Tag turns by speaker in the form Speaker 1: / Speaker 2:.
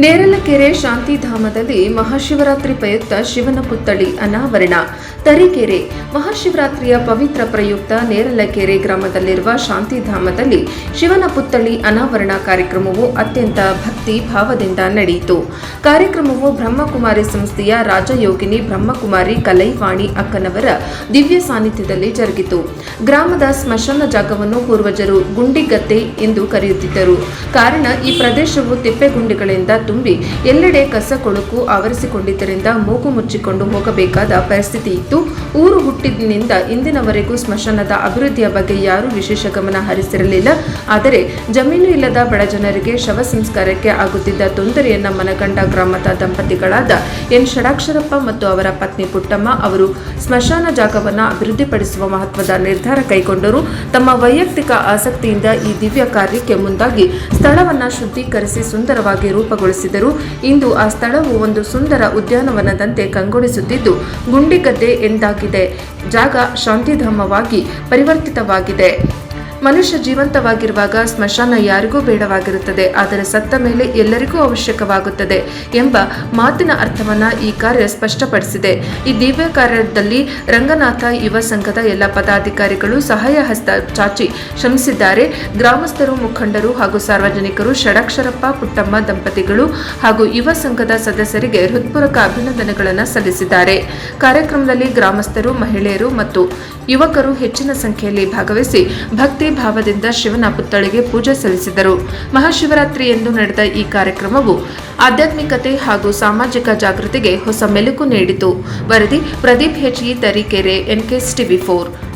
Speaker 1: ನೇರಲಕೆರೆ ಶಾಂತಿಧಾಮದಲ್ಲಿ ಮಹಾಶಿವರಾತ್ರಿ ಪ್ರಯುಕ್ತ ಶಿವನ ಪುತ್ಥಳಿ ಅನಾವರಣ. ತರೀಕೆರೆ ಮಹಾಶಿವರಾತ್ರಿಯ ಪವಿತ್ರ ಪ್ರಯುಕ್ತ ನೇರಲಕೆರೆ ಗ್ರಾಮದಲ್ಲಿರುವ ಶಾಂತಿಧಾಮದಲ್ಲಿ ಶಿವನ ಪುತ್ಥಳಿ ಅನಾವರಣ ಕಾರ್ಯಕ್ರಮವು ಅತ್ಯಂತ ಭಕ್ತಿ ಭಾವದಿಂದ ನಡೆಯಿತು. ಕಾರ್ಯಕ್ರಮವು ಬ್ರಹ್ಮಕುಮಾರಿ ಸಂಸ್ಥೆಯ ರಾಜಯೋಗಿನಿ ಬ್ರಹ್ಮಕುಮಾರಿ ಕಲೈವಾಣಿ ಅಕ್ಕನವರ ದಿವ್ಯ ಸಾನ್ನಿಧ್ಯದಲ್ಲಿ ಜರುಗಿತು. ಗ್ರಾಮದ ಸ್ಮಶಾನ ಜಾಗವನ್ನು ಪೂರ್ವಜರು ಗುಂಡಿಗದ್ದೆ ಎಂದು ಕರೆಯುತ್ತಿದ್ದರು. ಕಾರಣ ಈ ಪ್ರದೇಶವು ತಿಪ್ಪೆಗುಂಡಿಗಳಿಂದ ತುಂಬಿ ಎಲ್ಲೆಡೆ ಕಸ ಕೊಳುಕು ಆವರಿಸಿಕೊಂಡಿದ್ದರಿಂದ ಮೂಗು ಮುಚ್ಚಿಕೊಂಡು ಹೋಗಬೇಕಾದ ಪರಿಸ್ಥಿತಿ ಇತ್ತು. ಊರು ಹುಟ್ಟಿನಿಂದ ಇಂದಿನವರೆಗೂ ಸ್ಮಶಾನದ ಅಭಿವೃದ್ಧಿಯ ಬಗ್ಗೆ ಯಾರೂ ವಿಶೇಷ ಗಮನ ಹರಿಸಿರಲಿಲ್ಲ. ಆದರೆ ಜಮೀನು ಇಲ್ಲದ ಬಡ ಜನರಿಗೆ ಶವ ಸಂಸ್ಕಾರಕ್ಕೆ ಆಗುತ್ತಿದ್ದ ತೊಂದರೆಯನ್ನು ಮನಗಂಡ ಗ್ರಾಮದ ದಂಪತಿಗಳಾದ ಎನ್ ಷಡಾಕ್ಷರಪ್ಪ ಮತ್ತು ಅವರ ಪತ್ನಿ ಪುಟ್ಟಮ್ಮ ಅವರು ಸ್ಮಶಾನ ಜಾಗವನ್ನು ಅಭಿವೃದ್ಧಿಪಡಿಸುವ ಮಹತ್ವದ ನಿರ್ಧಾರ ಕೈಗೊಂಡರು. ತಮ್ಮ ವೈಯಕ್ತಿಕ ಆಸಕ್ತಿಯಿಂದ ಈ ದಿವ್ಯ ಕಾರ್ಯಕ್ಕೆ ಮುಂದಾಗಿ ಸ್ಥಳವನ್ನು ಶುದ್ಧೀಕರಿಸಿ ಸುಂದರವಾಗಿ ರೂಪುಗೊಳಿಸಿದರು. ಇಂದು ಆ ಸ್ಥಳವು ಒಂದು ಸುಂದರ ಉದ್ಯಾನವನದಂತೆ ಕಂಗೊಳಿಸುತ್ತಿದ್ದು ಗುಂಡಿಗದ್ದೆ ಎಂದಾಗಿದೆ. ಜಾಗ ಶಾಂತಿಧಾಮವಾಗಿ ಪರಿವರ್ತಿತವಾಗಿದೆ. ಮನುಷ್ಯ ಜೀವಂತವಾಗಿರುವಾಗ ಸ್ಮಶಾನ ಯಾರಿಗೂ ಬೇಡವಾಗಿರುತ್ತದೆ, ಆದರೆ ಸತ್ತ ಮೇಲೆ ಎಲ್ಲರಿಗೂ ಅವಶ್ಯಕವಾಗುತ್ತದೆ ಎಂಬ ಮಾತಿನ ಅರ್ಥವನ್ನು ಈ ಕಾರ್ಯ ಸ್ಪಷ್ಟಪಡಿಸಿದೆ. ಈ ದಿವ್ಯ ಕಾರ್ಯದಲ್ಲಿ ರಂಗನಾಥ ಯುವ ಸಂಘದ ಎಲ್ಲ ಪದಾಧಿಕಾರಿಗಳು ಸಹಾಯ ಹಸ್ತ ಚಾಚಿ ಶ್ರಮಿಸಿದ್ದಾರೆ. ಗ್ರಾಮಸ್ಥರು, ಮುಖಂಡರು ಹಾಗೂ ಸಾರ್ವಜನಿಕರು ಷಡಾಕ್ಷರಪ್ಪ ಪುಟ್ಟಮ್ಮ ದಂಪತಿಗಳು ಹಾಗೂ ಯುವ ಸಂಘದ ಸದಸ್ಯರಿಗೆ ಹೃತ್ಪೂರ್ವಕ ಅಭಿನಂದನೆಗಳನ್ನು ಸಲ್ಲಿಸಿದ್ದಾರೆ. ಕಾರ್ಯಕ್ರಮದಲ್ಲಿ ಗ್ರಾಮಸ್ಥರು, ಮಹಿಳೆಯರು ಮತ್ತು ಯುವಕರು ಹೆಚ್ಚಿನ ಸಂಖ್ಯೆಯಲ್ಲಿ ಭಾಗವಹಿಸಿ ಭಕ್ತಿ ಭಾವದಿಂದ ಶಿವನ ಪುತ್ಥಳಿಗೆ ಪೂಜೆ ಸಲ್ಲಿಸಿದರು. ಮಹಾಶಿವರಾತ್ರಿ ಎಂದು ನಡೆದ ಈ ಕಾರ್ಯಕ್ರಮವು ಆಧ್ಯಾತ್ಮಿಕತೆ ಹಾಗೂ ಸಾಮಾಜಿಕ ಜಾಗೃತಿಗೆ ಹೊಸ ಮೆಲುಕು ನೀಡಿತು. ವರದಿ ಪ್ರದೀಪ್ ಹೆಚ್ಇ, ತರೀಕೆರೆ, NKS TV4.